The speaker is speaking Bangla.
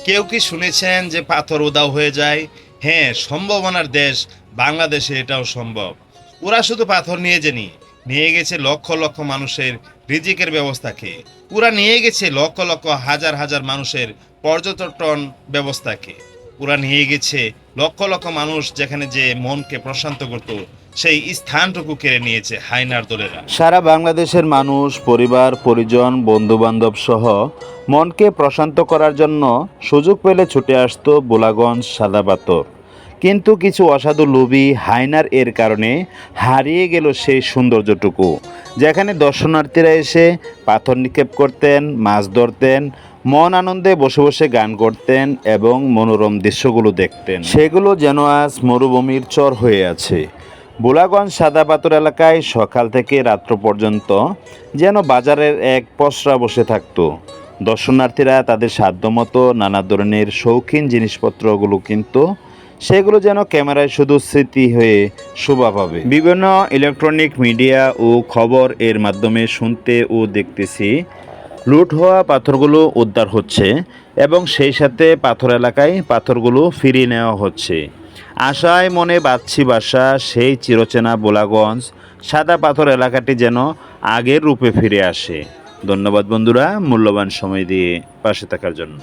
কেউ কি শুনেছেন যে পাথর উধাও হয়ে যায়? হ্যাঁ, সম্ভাবনার দেশ বাংলাদেশে এটাও সম্ভব। ওরা শুধু পাথর নিয়ে যায়নি, নিয়ে গেছে লক্ষ লক্ষ মানুষের রিজিকের ব্যবস্থাকে। ওরা নিয়ে গেছে লক্ষ লক্ষ হাজার হাজার মানুষের পর্যটন ব্যবস্থাকে। ওরা নিয়ে গেছে লক্ষ লক্ষ মানুষ যেখানে যে মনকে প্রশান্ত করত, সেই স্থানটুকু কেড়ে নিয়েছে হায়নার দলেরা। সারা বাংলাদেশের মানুষ, পরিবার, পরিজন, বন্ধুবান্ধব সহ মনকে প্রশান্ত করার জন্য সুযোগ পেলে ছুটে আসতো বোলাগঞ্জ সাদা পাথর। কিন্তু কিছু অসাধু লোভী হায়নার এর কারণে হারিয়ে গেল সেই সৌন্দর্যটুকু, যেখানে দর্শনার্থীরা এসে পাথর নিক্ষেপ করতেন, মাছ ধরতেন, মন আনন্দে বসে বসে গান করতেন এবং মনোরম দৃশ্যগুলো দেখতেন। সেগুলো যেন আজ মরুভূমির চর হয়ে আছে। বোলাগঞ্জ সাদা পাথর এলাকায় সকাল থেকে রাত্র পর্যন্ত যেন বাজারের এক পসরা বসে থাকতো। দর্শনার্থীরা তাদের সাধ্যমতো নানা ধরনের শৌখিন জিনিসপত্রগুলো কিনতো। সেগুলো যেন ক্যামেরায় শুধু স্মৃতি হয়ে শোভা পাবে। বিভিন্ন ইলেকট্রনিক মিডিয়া ও খবর এর মাধ্যমে শুনতে ও দেখতেছি লুট হওয়া পাথরগুলো উদ্ধার হচ্ছে এবং সেই সাথে পাথর এলাকায় পাথরগুলো ফিরিয়ে নেওয়া হচ্ছে। আশায় মনে বাঁধছি বাসা সেই চিরচেনা বোলাগঞ্জ সাদা পাথর এলাকাটি যেন আগের রূপে ফিরে আসে। ধন্যবাদ বন্ধুরা, মূল্যবান সময় দিয়ে পাশে থাকার জন্য।